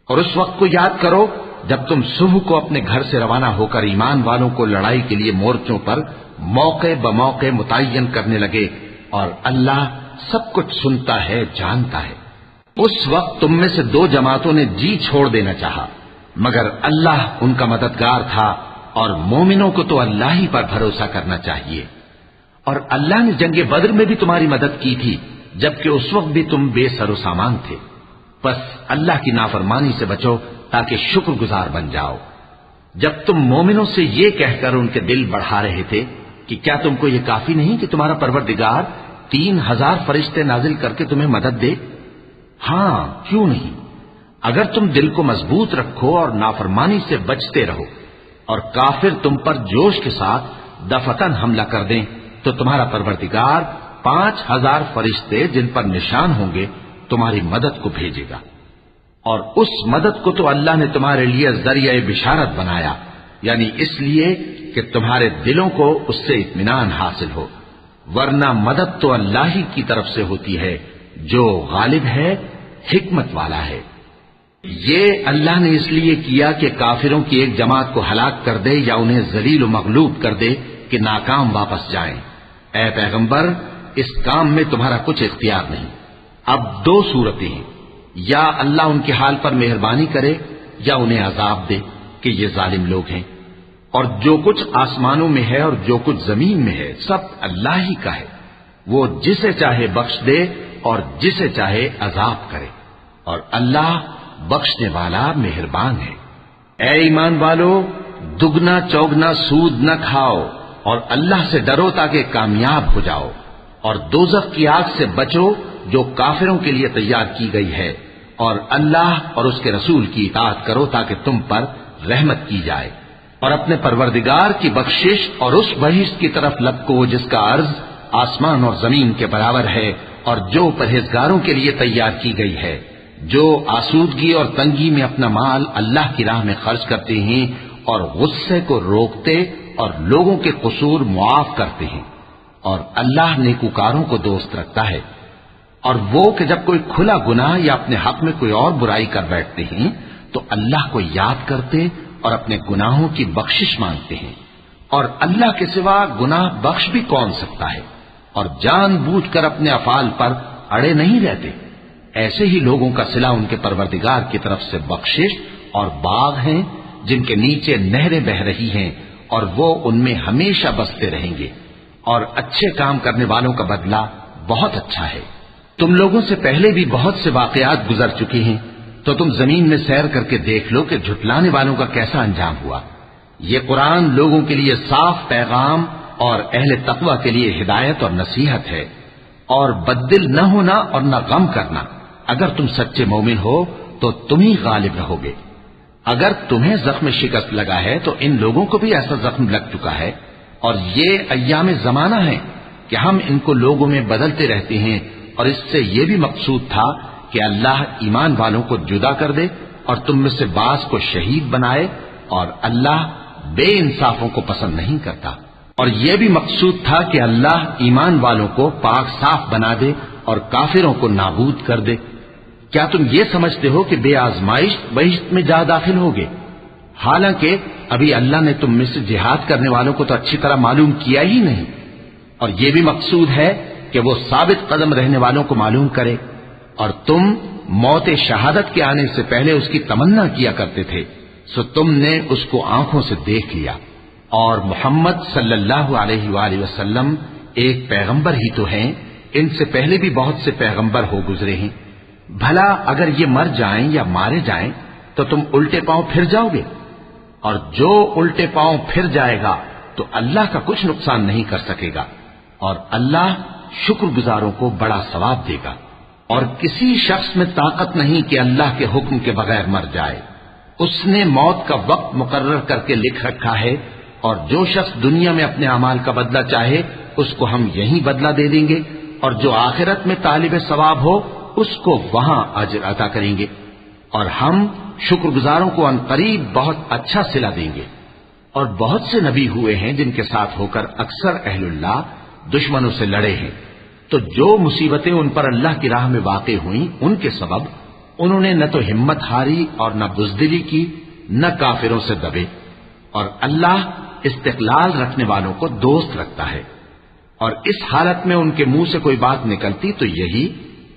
اور اس وقت کو یاد کرو جب تم صبح کو اپنے گھر سے روانہ ہو کر ایمان والوں کو لڑائی کے لیے مورچوں پر موقع بموقع متعین کرنے لگے، اور اللہ سب کچھ سنتا ہے، جانتا ہے۔ اس وقت تم میں سے دو جماعتوں نے جی چھوڑ دینا چاہا، مگر اللہ ان کا مددگار تھا، اور مومنوں کو تو اللہ ہی پر بھروسہ کرنا چاہیے۔ اور اللہ نے جنگ بدر میں بھی تمہاری مدد کی تھی، جبکہ اس وقت بھی تم بے سر و سامان تھے۔ بس اللہ کی نافرمانی سے بچو تاکہ شکر گزار بن جاؤ۔ جب تم مومنوں سے یہ کہہ کر ان کے دل بڑھا رہے تھے کہ کیا تم کو یہ کافی نہیں کہ تمہارا پروردگار 3000 فرشتے نازل کر کے تمہیں مدد دے؟ ہاں، کیوں نہیں؟ اگر تم دل کو مضبوط رکھو اور نافرمانی سے بچتے رہو، اور کافر تم پر جوش کے ساتھ دفتن حملہ کر دیں، تو تمہارا پروردگار 5000 فرشتے جن پر نشان ہوں گے تمہاری مدد کو بھیجے گا۔ اور اس مدد کو تو اللہ نے تمہارے لیے ذریعہ بشارت بنایا، یعنی اس لیے کہ تمہارے دلوں کو اس سے اطمینان حاصل ہو، ورنہ مدد تو اللہ ہی کی طرف سے ہوتی ہے جو غالب ہے، حکمت والا ہے۔ یہ اللہ نے اس لیے کیا کہ کافروں کی ایک جماعت کو ہلاک کر دے یا انہیں ذلیل و مغلوب کر دے کہ ناکام واپس جائیں۔ اے پیغمبر، اس کام میں تمہارا کچھ اختیار نہیں۔ اب دو صورتیں ہیں، یا اللہ ان کے حال پر مہربانی کرے یا انہیں عذاب دے کہ یہ ظالم لوگ ہیں۔ اور جو کچھ آسمانوں میں ہے اور جو کچھ زمین میں ہے سب اللہ ہی کا ہے، وہ جسے چاہے بخش دے اور جسے چاہے عذاب کرے، اور اللہ بخشنے والا مہربان ہے۔ اے ایمان والو، دگنا چوگنا سود نہ کھاؤ، اور اللہ سے ڈرو تاکہ کامیاب ہو جاؤ، اور دوزخ کی آگ سے بچو جو کافروں کے لیے تیار کی گئی ہے، اور اللہ اور اس کے رسول کی اطاعت کرو تاکہ تم پر رحمت کی جائے، اور اپنے پروردگار کی بخشش اور اس بہشت کی طرف لپکو جس کا عرض آسمان اور زمین کے برابر ہے، اور جو پرہیزگاروں کے لیے تیار کی گئی ہے، جو آسودگی اور تنگی میں اپنا مال اللہ کی راہ میں خرچ کرتے ہیں اور غصے کو روکتے اور لوگوں کے قصور معاف کرتے ہیں، اور اللہ نیکوکاروں کو دوست رکھتا ہے۔ اور وہ کہ جب کوئی کھلا گناہ یا اپنے حق میں کوئی اور برائی کر بیٹھتے ہیں تو اللہ کو یاد کرتے اور اپنے گناہوں کی بخشش مانگتے ہیں، اور اللہ کے سوا گناہ بخش بھی کون سکتا ہے، اور جان بوجھ کر اپنے افعال پر اڑے نہیں رہتے۔ ایسے ہی لوگوں کا صلہ ان کے پروردگار کی طرف سے بخشش اور باغ ہیں جن کے نیچے نہریں بہ رہی ہیں، اور وہ ان میں ہمیشہ بستے رہیں گے، اور اچھے کام کرنے والوں کا بدلہ بہت اچھا ہے۔ تم لوگوں سے پہلے بھی بہت سے واقعات گزر چکے ہیں، تو تم زمین میں سیر کر کے دیکھ لو کہ جھٹلانے والوں کا کیسا انجام ہوا۔ یہ قرآن لوگوں کے لیے صاف پیغام اور اہل تقوی کے لیے ہدایت اور نصیحت ہے، اور بددل نہ ہونا اور نہ غم کرنا۔ اگر تم سچے مومن ہو تو تم ہی غالب رہو گے۔ اگر تمہیں زخم شکست لگا ہے تو ان لوگوں کو بھی ایسا زخم لگ چکا ہے، اور یہ ایام زمانہ ہے کہ ہم ان کو لوگوں میں بدلتے رہتے ہیں، اور اس سے یہ بھی مقصود تھا کہ اللہ ایمان والوں کو جدا کر دے اور تم میں سے بعض کو شہید بنائے، اور اللہ بے انصافوں کو پسند نہیں کرتا۔ اور یہ بھی مقصود تھا کہ اللہ ایمان والوں کو پاک صاف بنا دے اور کافروں کو نابود کر دے۔ کیا تم یہ سمجھتے ہو کہ بے آزمائش بہشت میں جا داخل ہوگے؟ حالانکہ ابھی اللہ نے تم میں سے جہاد کرنے والوں کو تو اچھی طرح معلوم کیا ہی نہیں، اور یہ بھی مقصود ہے کہ وہ ثابت قدم رہنے والوں کو معلوم کرے۔ اور تم موت شہادت کے آنے سے پہلے اس کی تمنا کیا کرتے تھے، سو تم نے اس کو آنکھوں سے دیکھ لیا۔ اور محمد صلی اللہ علیہ وآلہ وسلم ایک پیغمبر ہی تو ہیں، ان سے پہلے بھی بہت سے پیغمبر ہو گزرے ہیں۔ بھلا اگر یہ مر جائیں یا مارے جائیں تو تم الٹے پاؤں پھر جاؤ گے؟ اور جو الٹے پاؤں پھر جائے گا تو اللہ کا کچھ نقصان نہیں کر سکے گا، اور اللہ شکر گزاروں کو بڑا ثواب دے گا۔ اور کسی شخص میں طاقت نہیں کہ اللہ کے حکم کے بغیر مر جائے، اس نے موت کا وقت مقرر کر کے لکھ رکھا ہے، اور جو شخص دنیا میں اپنے اعمال کا بدلہ چاہے اس کو ہم یہیں بدلہ دے دیں گے، اور جو آخرت میں طالب ثواب ہو اس کو وہاں اجر عطا کریں گے، اور ہم شکر گزاروں کو عنقریب بہت اچھا صلہ دیں گے۔ اور بہت سے نبی ہوئے ہیں جن کے ساتھ ہو کر اکثر اہل اللہ دشمنوں سے لڑے ہیں، تو جو مصیبتیں ان پر اللہ کی راہ میں واقع ہوئیں ان کے سبب انہوں نے نہ تو ہمت ہاری اور نہ بزدلی کی، نہ کافروں سے دبے، اور اللہ استقلال رکھنے والوں کو دوست رکھتا ہے۔ اور اس حالت میں ان کے منہ سے کوئی بات نکلتی تو یہی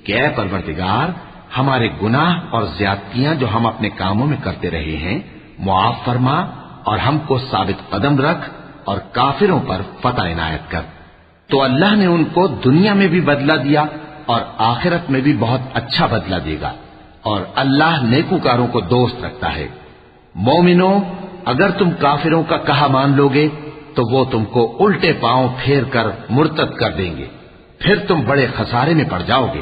کہ اے پروردگار، ہمارے گناہ اور زیادتیاں جو ہم اپنے کاموں میں کرتے رہے ہیں معاف فرما، اور ہم کو ثابت قدم رکھ اور کافروں پر فتح عنایت کر۔ تو اللہ نے ان کو دنیا میں بھی بدلہ دیا اور آخرت میں بھی بہت اچھا بدلہ دے گا، اور اللہ نیکوکاروں کو دوست رکھتا ہے۔ مومنو، اگر تم کافروں کا کہا مان لوگے تو وہ تم کو الٹے پاؤں پھیر کر مرتد کر دیں گے، پھر تم بڑے خسارے میں پڑ جاؤ گے۔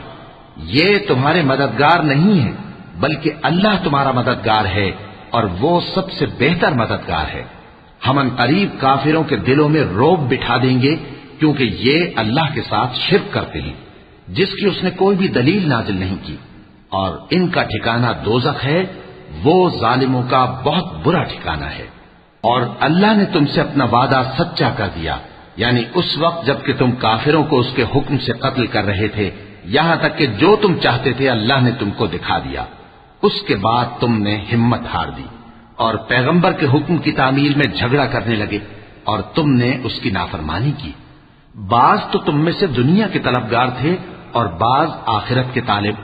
یہ تمہارے مددگار نہیں ہے بلکہ اللہ تمہارا مددگار ہے، اور وہ سب سے بہتر مددگار ہے۔ ہم ان قریب کافروں کے دلوں میں رعب بٹھا دیں گے، کیونکہ یہ اللہ کے ساتھ شرک کرتے ہیں جس کی اس نے کوئی بھی دلیل نازل نہیں کی، اور ان کا ٹھکانہ دوزخ ہے، وہ ظالموں کا بہت برا ٹھکانہ ہے۔ اور اللہ نے تم سے اپنا وعدہ سچا کر دیا، یعنی اس وقت جب کہ تم کافروں کو اس کے حکم سے قتل کر رہے تھے، یہاں تک کہ جو تم چاہتے تھے اللہ نے تم کو دکھا دیا۔ اس کے بعد تم نے ہمت ہار دی اور پیغمبر کے حکم کی تعمیل میں جھگڑا کرنے لگے، اور تم نے اس کی نافرمانی کی۔ بعض تو تم میں سے دنیا کے طلبگار تھے اور بعض آخرت کے طالب۔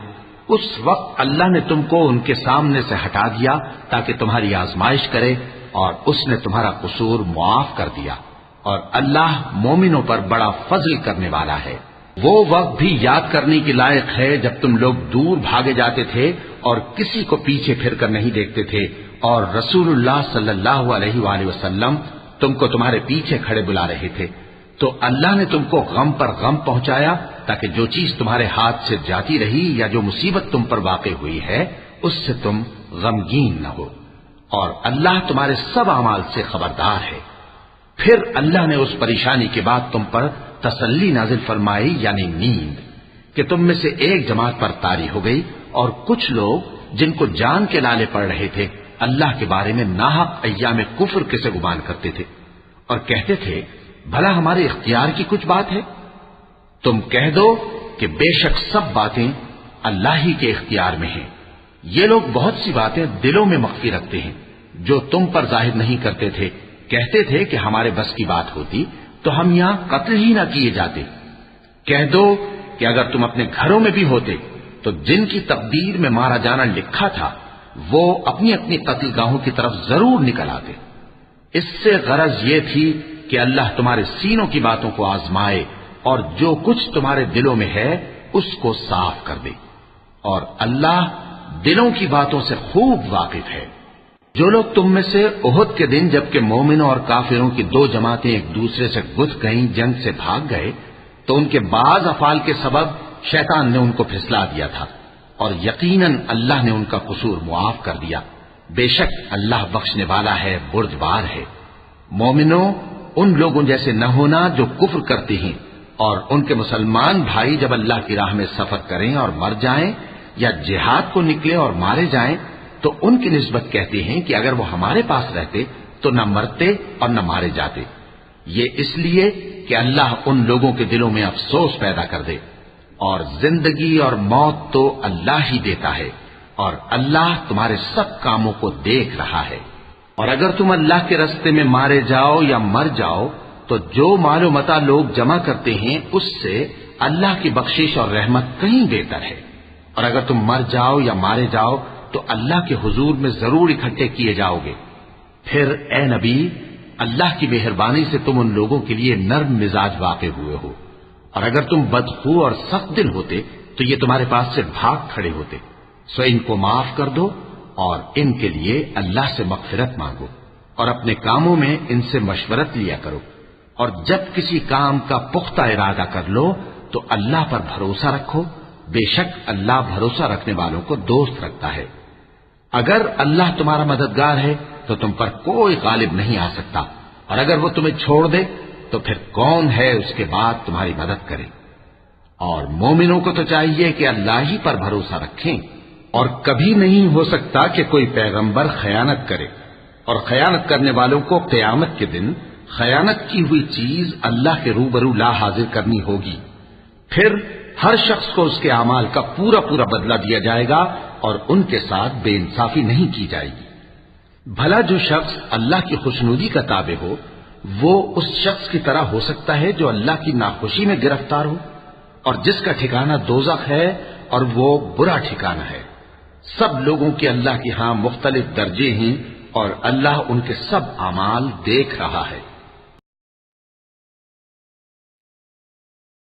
اس وقت اللہ نے تم کو ان کے سامنے سے ہٹا دیا تاکہ تمہاری آزمائش کرے، اور اس نے تمہارا قصور معاف کر دیا، اور اللہ مومنوں پر بڑا فضل کرنے والا ہے۔ وہ وقت بھی یاد کرنے کے لائق ہے جب تم لوگ دور بھاگے جاتے تھے اور کسی کو پیچھے پھر کر نہیں دیکھتے تھے، اور رسول اللہ صلی اللہ علیہ وآلہ وسلم تم کو تمہارے پیچھے کھڑے بلا رہے تھے، تو اللہ نے تم کو غم پر غم پہنچایا تاکہ جو چیز تمہارے ہاتھ سے جاتی رہی یا جو مصیبت تم پر واقع ہوئی ہے اس سے تم غمگین نہ ہو، اور اللہ تمہارے سب اعمال سے خبردار ہے۔ پھر اللہ نے اس پریشانی کے بعد تم پر تسلی نازل فرمائی، یعنی نیند، کہ تم میں سے ایک جماعت پر طاری ہو گئی، اور کچھ لوگ جن کو جان کے لالے پڑ رہے تھے اللہ کے بارے میں ناحق ایام کفر کے سے گمان کرتے تھے، اور کہتے تھے بھلا ہمارے اختیار کی کچھ بات ہے؟ تم کہہ دو کہ بے شک سب باتیں اللہ ہی کے اختیار میں ہیں۔ یہ لوگ بہت سی باتیں دلوں میں مخفی رکھتے ہیں جو تم پر ظاہر نہیں کرتے تھے، کہتے تھے کہ ہمارے بس کی بات ہوتی تو ہم یہاں قتل ہی نہ کیے جاتے۔ کہہ دو کہ اگر تم اپنے گھروں میں بھی ہوتے تو جن کی تقدیر میں مارا جانا لکھا تھا وہ اپنی اپنی قتل گاہوں کی طرف ضرور نکل آتے۔ اس سے غرض یہ تھی کہ اللہ تمہارے سینوں کی باتوں کو آزمائے اور جو کچھ تمہارے دلوں میں ہے اس کو صاف کر دے، اور اللہ دلوں کی باتوں سے خوب واقف ہے۔ جو لوگ تم میں سے احد کے دن جبکہ مومنوں اور کافروں کی دو جماعتیں ایک دوسرے سے گتھ گئیں جنگ سے بھاگ گئے تو ان کے بعض افعال کے سبب شیطان نے ان کو پھسلا دیا تھا، اور یقیناً اللہ نے ان کا قصور معاف کر دیا۔ بے شک اللہ بخشنے والا ہے، بردبار ہے۔ مومنوں، ان لوگوں جیسے نہ ہونا جو کفر کرتے ہیں، اور ان کے مسلمان بھائی جب اللہ کی راہ میں سفر کریں اور مر جائیں یا جہاد کو نکلے اور مارے جائیں تو ان کی نسبت کہتے ہیں کہ اگر وہ ہمارے پاس رہتے تو نہ مرتے اور نہ مارے جاتے، یہ اس لیے کہ اللہ ان لوگوں کے دلوں میں افسوس پیدا کر دے۔ اور زندگی اور موت تو اللہ ہی دیتا ہے، اور اللہ تمہارے سب کاموں کو دیکھ رہا ہے۔ اور اگر تم اللہ کے راستے میں مارے جاؤ یا مر جاؤ تو جو مال و متاع لوگ جمع کرتے ہیں اس سے اللہ کی بخشش اور رحمت کہیں بہتر ہے، اور اگر تم مر جاؤ یا مارے جاؤ تو اللہ کے حضور میں ضرور اکٹھے کیے جاؤ گے۔ پھر اے نبی، اللہ کی مہربانی سے تم ان لوگوں کے لیے نرم مزاج واقع ہوئے ہو، اور اگر تم بدخو اور سخت دل ہوتے تو یہ تمہارے پاس سے بھاگ کھڑے ہوتے، سو ان کو معاف کر دو اور ان کے لیے اللہ سے مغفرت مانگو، اور اپنے کاموں میں ان سے مشورت لیا کرو، اور جب کسی کام کا پختہ ارادہ کر لو تو اللہ پر بھروسہ رکھو، بے شک اللہ بھروسہ رکھنے والوں کو دوست رکھتا ہے۔ اگر اللہ تمہارا مددگار ہے تو تم پر کوئی غالب نہیں آ سکتا، اور اگر وہ تمہیں چھوڑ دے تو پھر کون ہے اس کے بعد تمہاری مدد کرے۔ اور مومنوں کو تو چاہیے کہ اللہ ہی پر بھروسہ رکھیں، اور کبھی نہیں ہو سکتا کہ کوئی پیغمبر خیانت کرے، اور خیانت کرنے والوں کو قیامت کے دن خیانت کی ہوئی چیز اللہ کے روبرو لا حاضر کرنی ہوگی، پھر ہر شخص کو اس کے اعمال کا پورا پورا بدلہ دیا جائے گا اور ان کے ساتھ بے انصافی نہیں کی جائے گی۔ بھلا جو شخص اللہ کی خوشنودی کا تابع ہو وہ اس شخص کی طرح ہو سکتا ہے جو اللہ کی ناخوشی میں گرفتار ہو، اور جس کا ٹھکانہ دوزخ ہے اور وہ برا ٹھکانہ ہے۔ سب لوگوں کے اللہ کے ہاں مختلف درجے ہیں اور اللہ ان کے سب اعمال دیکھ رہا ہے۔